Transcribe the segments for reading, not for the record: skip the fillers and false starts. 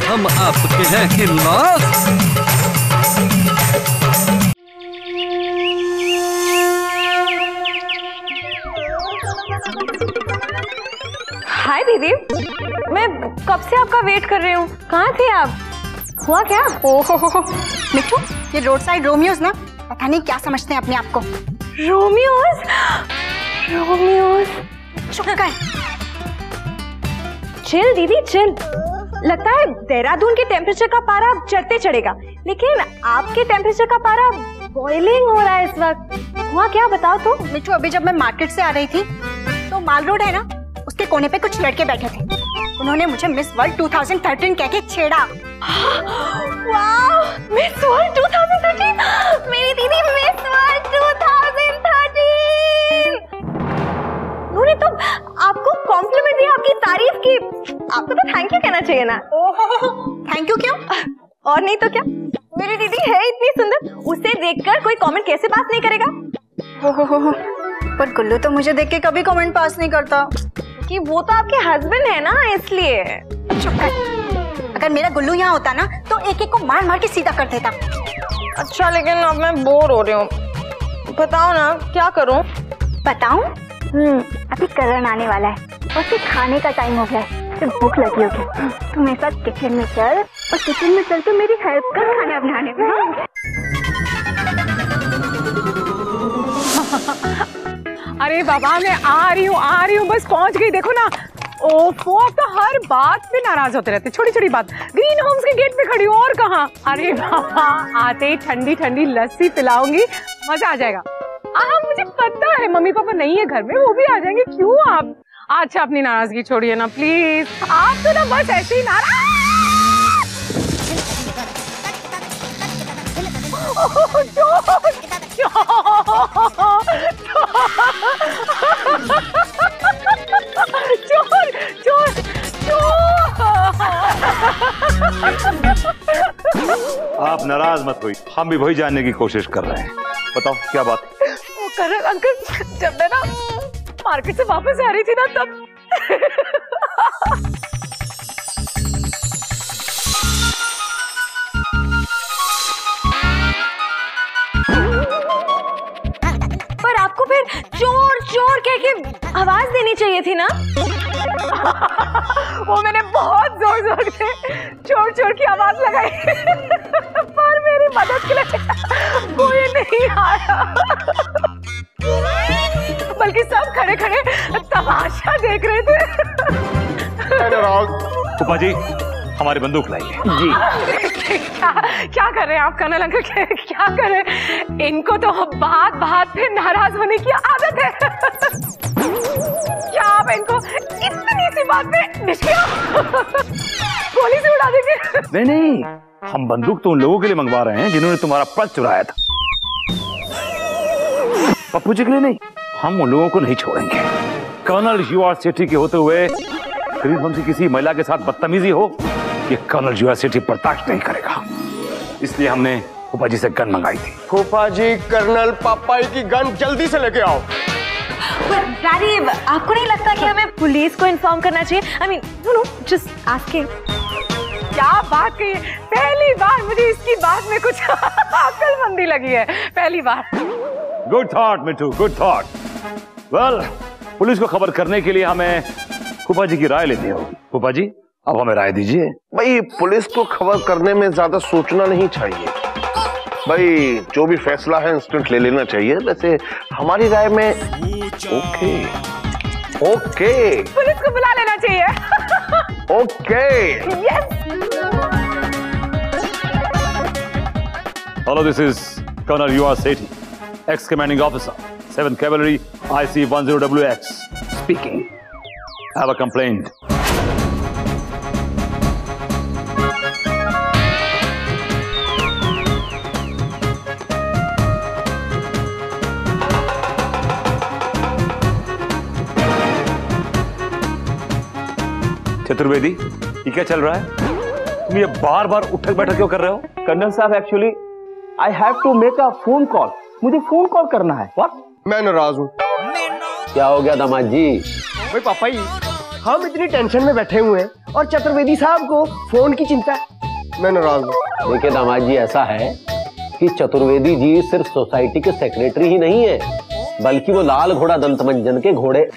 हम आपके हैं खिलाफ। हाय दीदी, मैं कब से आपका वेट कर रही हूँ। कहाँ थे आप? हुआ क्या? ओहो मिठू, ये रोड साइड रोमियोज ना पता नहीं क्या समझते हैं अपने आप को। रोमियोज? रोमियोज? चुप कर। चिल दीदी चिल। लगता है देहरादून के टेम्परेचर का पारा चढ़ते चढ़ेगा, लेकिन आपके टेम्परेचर का पारा बॉइलिंग हो रहा है इस वक्त। हुआ क्या, बताओ तो। मिठू, अभी जब मैं मार्केट से आ रही थी तो माल रोड है ना, उसके कोने पे कुछ लड़के बैठे थे। उन्होंने मुझे मिस वर्ल्ड 2013 कह के छेड़ा। वाह, मिस वर्ल्ड 2013! मेरी दीदी मिस वर्ल्ड 2013! उन्होंने तो आपको कॉम्प्लीमेंट दिया, आपकी तारीफ की। आपको तो थैंक यू कहना चाहिए ना। थैंक यू क्यों? और नहीं तो क्या, मेरी दीदी है इतनी सुंदर, उसे देखकर कोई कमेंट कैसे पास नहीं करेगा। हो, पर गुल्लू तो मुझे देख के कभी कमेंट पास नहीं करता। कि वो तो आपके हस्बैंड है ना, इसलिए। चुप कर। अगर मेरा गुल्लू यहाँ होता ना तो एक एक को मार मार के सीधा कर देता। अच्छा, लेकिन अब मैं बोर हो रही हूँ, बताओ ना क्या करूँ। बताऊं? अभी करण आने वाला है और फिर खाने का टाइम हो गया है, फिर भूख लगी होगी। तू मेरे साथ किचन में चल और किचन में चल के मेरी हेल्प कर खाना बनाने में। अरे बाबा, मैं आ रही हूँ, बस पहुंच गई। देखो ना, ओफो, आप तो हर बात पे नाराज होते रहते, छोटी छोटी बात। ग्रीन होम्स के गेट पे खड़ी हूँ, और कहाँ। अरे बाबा, आते ही ठंडी ठंडी लस्सी पिलाऊंगी, मजा आ जाएगा। मुझे पता है मम्मी पापा नहीं है घर में, वो भी आ जाएंगे। क्यों आप? अच्छा, अपनी नाराजगी छोड़िए ना प्लीज। आप तो ना बस ऐसे ही नाराज। आप नाराज मत हुई, हम भी वही जानने की कोशिश कर रहे हैं। बताओ क्या बात? वो करण अंकल, जब मैं ना मार्केट से वापस आ रही थी ना, तब पर आपको फिर चोर चोर कह के आवाज देनी चाहिए थी ना। वो मैंने बहुत जोर जोर से चोर चोर की आवाज लगाई, पर मेरी मदद के लिए कोई नहीं आया, बल्कि सब खड़े खड़े तमाशा देख रहे थे। फूफा जी, हमारी बंदूक लाइए जी। क्या कर रहे हैं आप कर्नल अंकल? क्या कर रहे हैं? इनको तो बात बात पे नाराज होने की आदत है। क्या आप इनको इतनी सी बात पे गोली से उड़ा देंगे? नहीं, हम बंदूक तो उन लोगों के लिए मंगवा रहे हैं जिन्होंने तुम्हारा पर्स चुराया था। पप्पू जी के लिए नहीं, हम उन लोगों को नहीं छोड़ेंगे। कर्नल युवा सेठी के होते हुए करीब हमसे किसी महिला के साथ बदतमीजी हो, ये कर्नल युवा सेठी बर्दाश्त नहीं करेगा। इसलिए हमने फूफा जी से गन मंगाई थी। फूफा जी, कर्नल पापाई की गन जल्दी से लेके आओ। डैडी, आपको नहीं लगता कि हमें पुलिस को इन्फॉर्म करना चाहिए? I mean, no, just asking. क्या बात कही है, पहली बार मुझे इसकी बात में कुछ अक्लमंदी लगी है, पहली बार। गुड थॉट मिठू, गुड थॉट। वेल, पुलिस को खबर करने के लिए हमें फूफा जी की राय लेनी होगी। फूफा जी, अब हमें राय दीजिए। भाई, पुलिस को खबर करने में ज्यादा सोचना नहीं चाहिए भाई, जो भी फैसला है इंस्टेंट ले लेना चाहिए। वैसे हमारी राय में ओके पुलिस को बुला लेना चाहिए। Okay yes. Hello, this is Colonel Yuva Sethi, ex-commanding officer, 7th Cavalry, IC-10WX, speaking. I have a complaint. Chaturvedi, ये क्या चल रहा है? तुम ये बार बार उठक बैठक क्यों कर रहे हो? कर्नल साहब, actually I have to make a phone call. मुझे फोन कॉल करना है। What? मैं नाराज हूँ। क्या हो गया दामाद जी? भाई पापा जी, हम इतनी टेंशन में बैठे हुए हैं, और चतुर्वेदी साहब को फोन की चिंता है। मैं नाराज हूँ। देखिए दामाद जी, ऐसा है कि चतुर्वेदी जी सिर्फ सोसाइटी के सेक्रेटरी ही नहीं है, बल्कि वो लाल घोड़ा दंतमंजन के घोड़े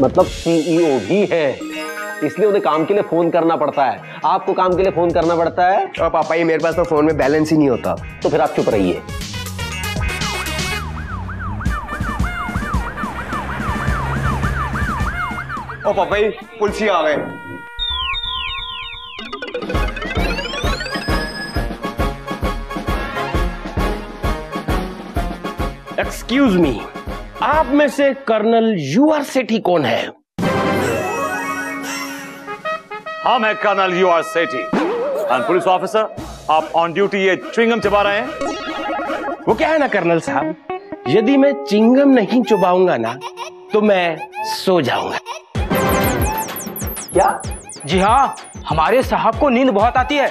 मतलब सीईओ भी है। इसलिए उन्हें काम के लिए फोन करना पड़ता है। आपको काम के लिए फोन करना पड़ता है। और पापा ये मेरे पास तो फोन में बैलेंस ही नहीं होता। तो फिर आप चुप रहिए। ओ पापा जी, पुलिस आ गए। एक्सक्यूज मी, आप में से कर्नल यूआर सेठी कौन है? हाँ, मैं कर्नल यूआर सेठी। पुलिस ऑफिसर, आप ऑन ड्यूटी ये च्युइंगम चबा रहे हैं? वो क्या है ना कर्नल साहब, यदि मैं चिंगम नहीं चबाऊंगा ना तो मैं सो जाऊंगा। क्या? जी हाँ, हमारे साहब को नींद बहुत आती है।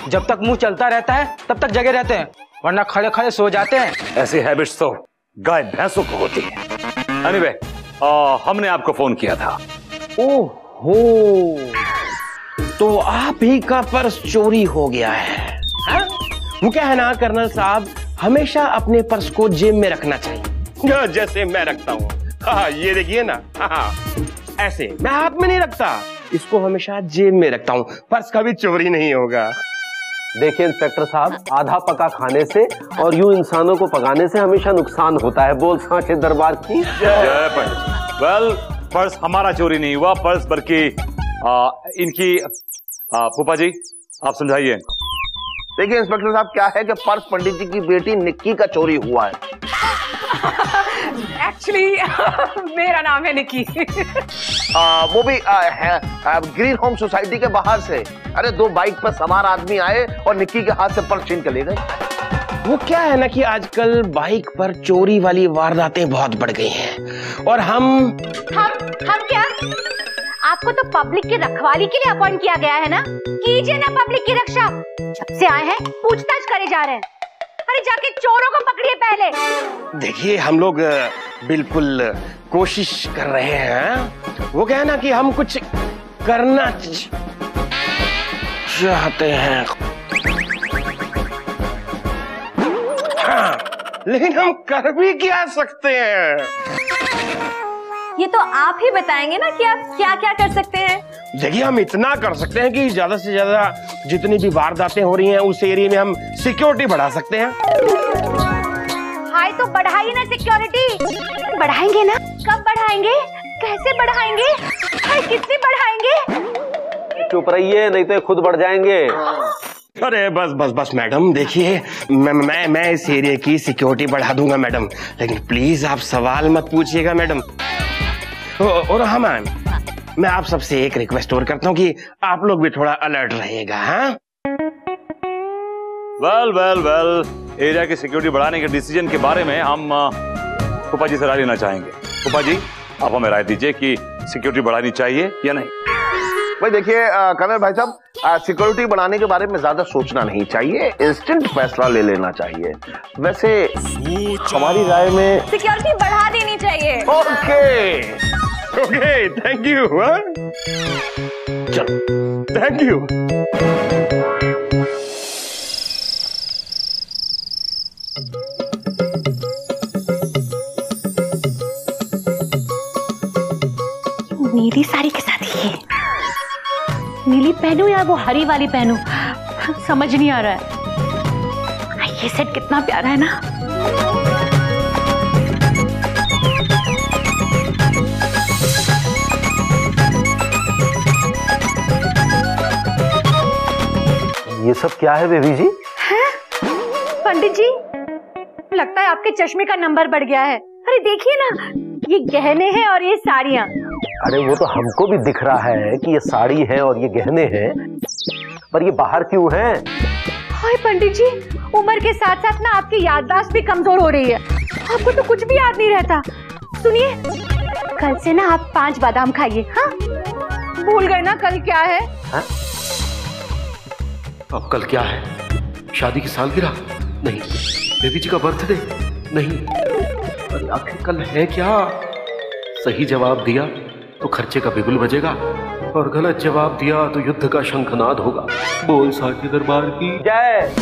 जब तक मुंह चलता रहता है तब तक जगे रहते हैं, वरना खड़े खड़े सो जाते हैं। ऐसी हैबिट्स तो गाय भैंसों को होती है। एनीवे, हमने आपको फोन किया था। ओहो, तो आप ही का पर्स चोरी हो गया है, हा? वो क्या है ना कर्नल साहब, हमेशा अपने पर्स को जेब में रखना चाहिए, जैसे मैं रखता हूँ। हाँ, ये देखिए ना, हाँ, ऐसे मैं हाथ में नहीं रखता, इसको हमेशा जेब में रखता हूँ। पर्स कभी चोरी नहीं होगा। देखिए इंस्पेक्टर साहब, आधा पका खाने से और यूं इंसानों को पकाने से हमेशा नुकसान होता है। बोल सांचे दरबार की जय पंडित। वेल, पर्स हमारा चोरी नहीं हुआ, पर्स बल्कि इनकी। फूफा जी, आप समझाइए। देखिए इंस्पेक्टर साहब, क्या है कि पर्स पंडित जी की बेटी निक्की का चोरी हुआ है। एक्चुअली मेरा नाम है निक्की। वो भी ग्रीन होम सोसाइटी के बाहर से। अरे 2 बाइक पर सवार आदमी आए और निक्की के हाथ से पर्स छीन के ले गए। वो क्या है ना कि आजकल बाइक पर चोरी वाली वारदातें बहुत बढ़ गई हैं और हम क्या? आपको तो पब्लिक की रखवाली के लिए अपॉइंट किया गया है ना? कीजिए ना पब्लिक की रक्षा। जब से आए हैं पूछताछ करे जा रहे हैं। अरे जाके चोरों को पकड़िए पहले। देखिए, हम लोग बिल्कुल कोशिश कर रहे हैं। वो क्या है ना कि हम कुछ करना चाहते हैं, हाँ, लेकिन हम कर भी क्या सकते हैं? ये तो आप ही बताएंगे ना कि आप क्या क्या कर सकते हैं। देखिए, हम इतना कर सकते हैं कि ज्यादा से ज्यादा जितनी भी वारदातें हो रही हैं उस एरिया में हम सिक्योरिटी बढ़ा सकते हैं। हाय, तो बढ़ाइए ना सिक्योरिटी। बढ़ाएंगे ना? कब बढ़ाएंगे? कैसे बढ़ाएंगे? हाय, कितनी बढ़ाएंगे? चुप रहिए, नहीं तो खुद बढ़ जाएंगे। अरे बस बस बस मैडम, देखिए मैं इस एरिया की सिक्योरिटी बढ़ा दूंगा मैडम, लेकिन प्लीज आप सवाल मत पूछिएगा मैडम। और हाँ मैम, मैं आप सबसे एक रिक्वेस्ट और करता हूँ कि आप लोग भी थोड़ा अलर्ट रहिएगा। हाँ, वेल, एरिया की सिक्योरिटी बढ़ाने के डिसीजन के बारे में हम फूफा जी से राय लेना चाहेंगे। फूफा जी, आप हमें राय दीजिए कि सिक्योरिटी बढ़ानी चाहिए या नहीं। भाई देखिए कर्नल भाई साहब, सिक्योरिटी बढ़ाने के बारे में ज्यादा सोचना नहीं चाहिए, इंस्टेंट फैसला ले लेना चाहिए। वैसे हमारी राय में सिक्योरिटी बढ़ा देनी चाहिए। Okay, thank you. चलो, थैंक यू। मेरी साड़ी के साथ ही नीली पहनूं या वो हरी वाली पहनूं, समझ नहीं आ रहा है। ये सेट कितना प्यारा है ना। ये सब क्या है बेबी जी? पंडित जी, लगता है आपके चश्मे का नंबर बढ़ गया है। अरे देखिए ना, ये गहने हैं और ये साड़ियाँ। अरे वो तो हमको भी दिख रहा है कि ये साड़ी है और ये गहने हैं, पर ये बाहर क्यों है? हाय पंडित जी, उम्र के साथ साथ ना आपकी याददाश्त भी कमजोर हो रही है। आपको तो कुछ भी याद नहीं रहता। सुनिए, कल से ना आप 5 बादाम खाइए। हाँ, भूल गए ना कल क्या है? हा? अब कल क्या है? शादी की सालगिरह? नहीं। बेबी जी का बर्थडे? नहीं। अरे आखिर कल है क्या? सही जवाब दिया तो खर्चे का बिगुल बजेगा, और गलत जवाब दिया तो युद्ध का शंखनाद होगा। बोल साचे दरबार की जय।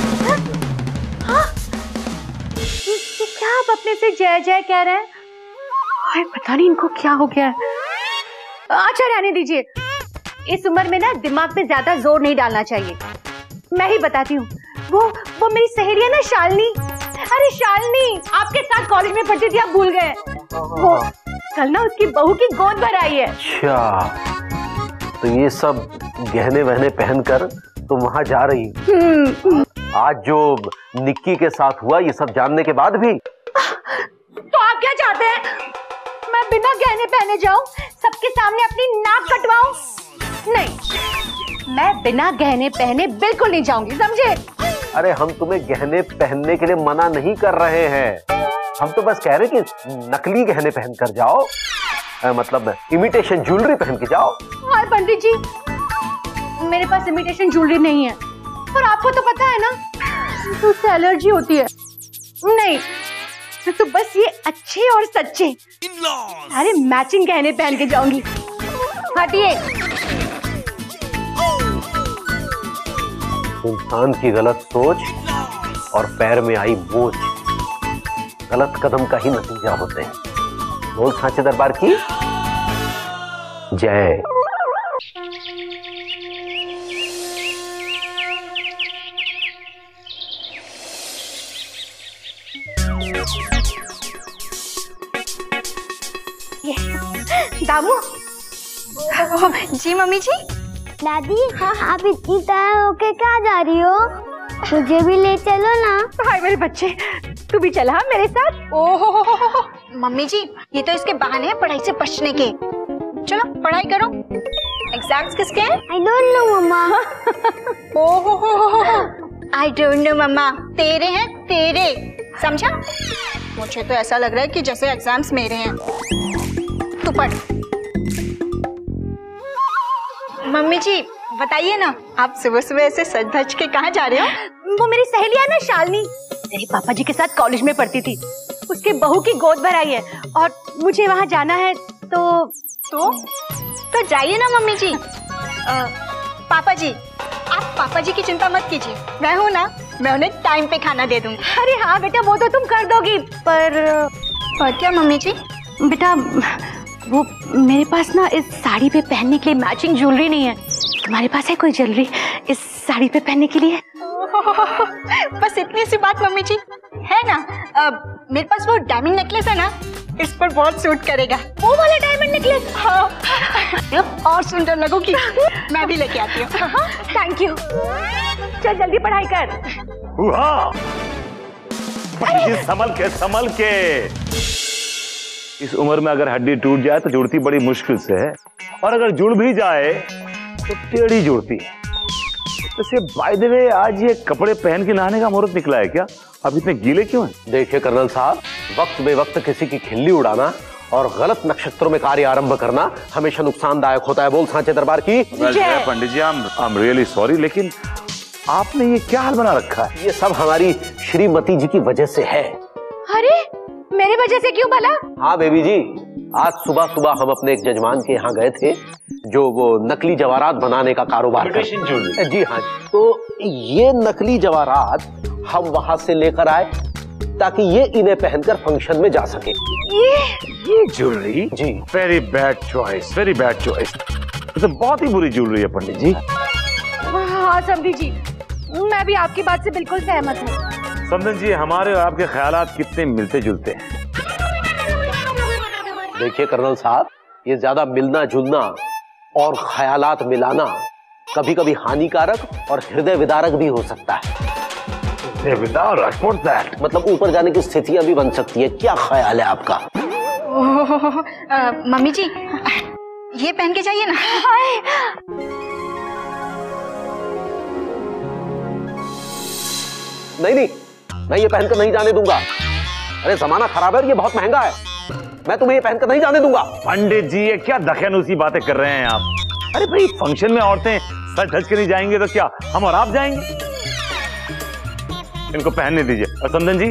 क्या आप अपने से जय जय कह रहे हैं? हाय, पता नहीं इनको क्या हो गया है। अच्छा रहने दीजिए, इस उम्र में ना दिमाग पे ज्यादा जोर नहीं डालना चाहिए। मैं ही बताती हूँ, वो मेरी सहेली है ना शालिनी। अरे शालिनी, आपके साथ कॉलेज में पढ़ती थी, आप भूल गए? वो कल ना उसकी बहू की गोद भर आई है। अच्छा, तो ये सब गहने वहने पहनकर तुम वहां जा रही? आज जो निक्की के साथ हुआ, ये सब जानने के बाद भी? तो आप क्या चाहते हैं? मैं बिना गहने पहने जाऊं, सबके सामने अपनी नाक कटवाऊं? नहीं, मैं बिना गहने पहने बिल्कुल नहीं जाऊंगी, समझे? अरे हम तुम्हें गहने पहनने के लिए मना नहीं कर रहे हैं, हम तो बस कह रहे कि नकली गहने पहन कर जाओ, मतलब इमिटेशन ज्वेलरी पहन के जाओ। हाय पंडित जी, मेरे पास इमिटेशन ज्वेलरी नहीं है, और आपको तो पता है ना, तो उससे एलर्जी होती है। नहीं, तो बस ये अच्छे और सच्चे अरे मैचिंग गहने पहन के जाऊंगी। हटिए। इंसान की गलत सोच और पैर में आई बोझ गलत कदम का ही नतीजा होते हैं। बोल सांचे दरबार की जय। दामू। जी मम्मी जी। दादी, हाँ आप इतनी तैयार होके क्या जा रही हो? मुझे भी ले चलो ना। हाय मेरे बच्चे, तू भी चला मेरे साथ। ओहो मम्मी जी, ये तो इसके बहाने हैं पढ़ाई से बचने के। चलो पढ़ाई करो। एग्जाम्स किसके हैं? आई डोंट नो मम्मा। ओहो आई डोंट नो मम्मा, तेरे हैं तेरे, समझा? मुझे तो ऐसा लग रहा है कि जैसे एग्जाम्स मेरे हैं। तू पढ़। मम्मी जी बताइए ना, आप सुबह सुबह ऐसे सज धज के कहाँ जा रहे हो? वो मेरी सहेली है ना शालिनी, मेरे पापा जी के साथ कॉलेज में पढ़ती थी, उसके बहू की गोद भर आई है और मुझे वहाँ जाना है। तो जाइए ना मम्मी जी। पापा जी, आप पापा जी की चिंता मत कीजिए, मैं हूँ ना, मैं उन्हें टाइम पे खाना दे दूंगी। अरे हाँ बेटा, वो तो तुम कर दोगी, पर क्या मम्मी जी? बेटा वो मेरे पास ना इस साड़ी पे पहनने के लिए मैचिंग ज्वेलरी नहीं है। तुम्हारे पास है कोई ज्वेलरी इस साड़ी पे पहनने के लिए? बस इतनी सी बात मम्मी जी, है ना, मेरे पास वो डायमंड नेकलेस है ना, इस पर बहुत सूट करेगा। वो वाला डायमंड नेकलेस? हाँ। और सुंदर लगोगी। मैं भी लेके आती हूँ। Thank you. चल जल्दी पढ़ाई कर। संभल के। इस उम्र में अगर हड्डी टूट जाए तो जुड़ती बड़ी मुश्किल से है, और अगर जुड़ भी जाए तो टेढ़ी जुड़ती है। वैसे बाय द वे, आज ये कपड़े पहन के नहाने का मुहूर्त निकला है क्या? अब इतने गीले क्यों हैं? देखिए कर्नल साहब, वक्त बेवक्त किसी की खिल्ली उड़ाना और गलत नक्षत्रों में कार्य आरंभ करना हमेशा नुकसानदायक होता है। बोल सांचे दरबार की जय। पंडित जी, आई एम रियली सॉरी, लेकिन आपने ये क्या हाल बना रखा है? ये सब हमारी श्रीमती जी की वजह से है। अरे मेरी वजह से क्यों भला? हाँ बेबी जी, आज सुबह सुबह हम अपने एक जजमान के यहाँ गए थे जो वो नकली जवाहरात बनाने का कारोबार करते। जी हाँ, तो ये नकली जवाहरात हम वहां से लेकर आए ताकि ये इन्हें पहनकर फंक्शन में जा सके। ये ज्वेलरी? जी। Very bad choice, very bad choice. तो बहुत ही बुरी ज्वेलरी है पंडित जी। हाँ समधी जी, मैं भी आपकी बात से बिल्कुल सहमत हूँ। समधी जी, हमारे और आपके ख्यालात कितने मिलते जुलते हैं। देखिए कर्नल साहब, ये ज्यादा मिलना जुलना और ख्यालात मिलाना कभी कभी हानिकारक और हृदय विदारक भी हो सकता है। मतलब ऊपर जाने की स्थितियां भी बन सकती है। क्या ख्याल है आपका? मम्मी जी, ये पहन के जाइए ना। नहीं, मैं ये पहनकर नहीं जाने दूंगा। अरे जमाना खराब है और ये बहुत महंगा है, मैं तुम्हें ये पहनकर नहीं जाने दूंगा। पंडित जी, ये क्या दखलअंदाज़ी बातें कर रहे हैं आप? अरे भाई, फंक्शन में औरतें सज धज के नहीं जाएंगे तो क्या हम और आप जाएंगे? इनको पहनने दीजिए। और संदन जी,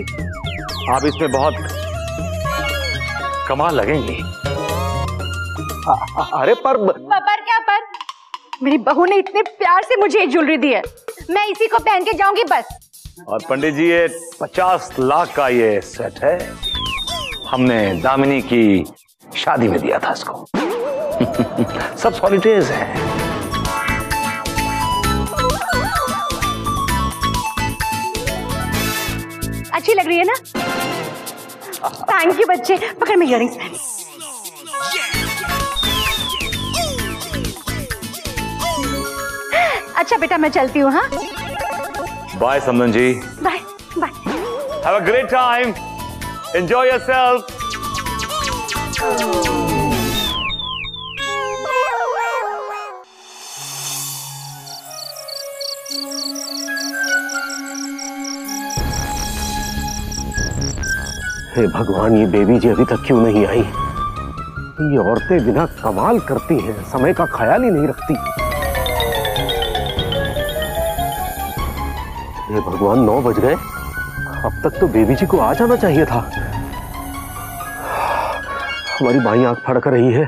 आप इसमें बहुत कमाल लगेंगी। अरे पर क्या पर? मेरी बहू ने इतने प्यार से मुझे ये ज्वेलरी दी है, मैं इसी को पहन के जाऊंगी बस। और पंडित जी ये 50 लाख का ये सेट है, हमने दामिनी की शादी में दिया था इसको। सब सॉलिटेज है। अच्छी लग रही है ना? थैंक यू बच्चे। पकड़ मैं इयररिंग्स पहन। अच्छा बेटा मैं चलती हूँ। हाँ बाय समदन जी। Bye bye. Have a great time, enjoy yourself. हे भगवान, ये बेबी जी अभी तक क्यों नहीं आई? ये औरतें बिना कमाल करती हैं, समय का ख्याल ही नहीं रखती। हे भगवान, 9 बज गए, अब तक तो बेबी जी को आ जाना चाहिए था। हमारी बाई आंख फड़क रही है,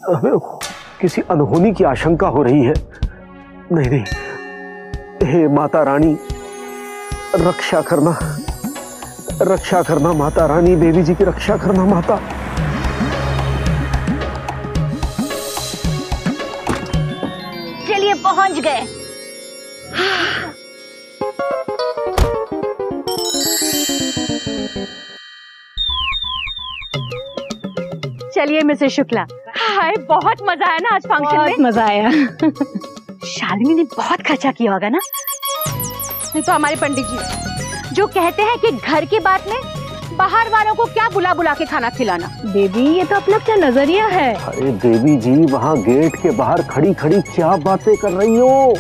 हमें किसी अनहोनी की आशंका हो रही है। नहीं नहीं, हे माता रानी रक्षा करना, रक्षा करना माता रानी, बेबी जी की रक्षा करना माता। चलिए पहुंच गए। चलिए मिसेस शुक्ला। हाय, बहुत मजा आया ना आज फंक्शन में? मजा आया। शालिनी ने बहुत खर्चा किया होगा ना? नहीं तो हमारे पंडित जी जो कहते हैं कि घर की बात में बाहर वालों को क्या बुला बुला के खाना खिलाना। बेबी ये तो अपना क्या नजरिया है। अरे बेबी जी, वहाँ गेट के बाहर खड़ी खड़ी क्या बातें कर रही हो?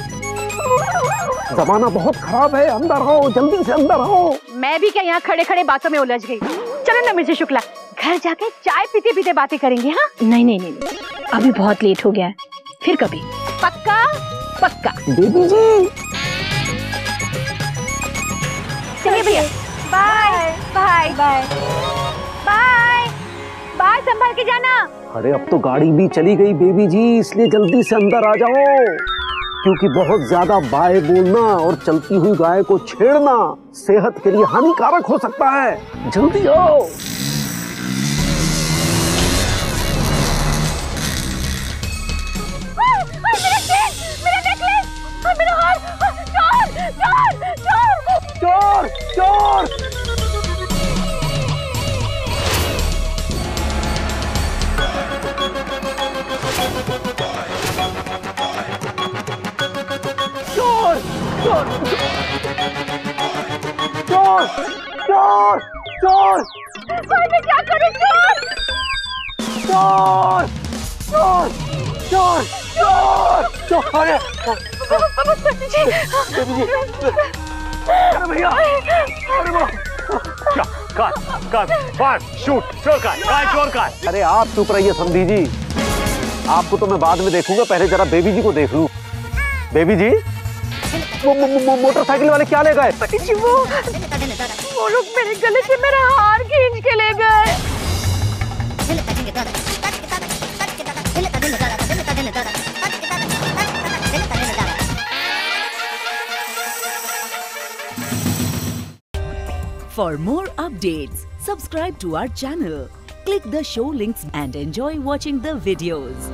जमाना बहुत खराब है, अंदर आओ, जल्दी से अंदर आओ। मैं भी क्या यहाँ खड़े खड़े बातों में उलझ गई। चलो ना मिसेस शुक्ला, घर जाके चाय पीते पीते बातें करेंगे। हाँ नहीं नहीं नहीं, अभी बहुत लेट हो गया है, फिर कभी। पक्का? पक्का। बेबी जी चलिए भैया, bye bye bye bye bye, संभाल के जाना। अरे अब तो गाड़ी भी चली गई बेबी जी, इसलिए जल्दी से अंदर आ जाओ, क्योंकि बहुत ज्यादा बाय बोलना और चलती हुई गाय को छेड़ना सेहत के लिए हानिकारक हो सकता है। जल्दी आओ। चोर चोर। चोर चोर चोर चोर चोर। मैं क्या करूं? चोर चोर चोर चोर चोर चोर। अरे अरे भैया, अरे काट शूट। चोर का चोर का। अरे आप चुप रहिए समधी जी, आपको तो मैं बाद में देखूंगा, पहले जरा बेबी जी को देख लूं। बेबी जी, वो मोटरसाइकिल वाले क्या ले गए? वो लोग मेरे गले से मेरा हार खींच के ले गए। For more updates, subscribe to our channel, click the show links and enjoy watching the videos.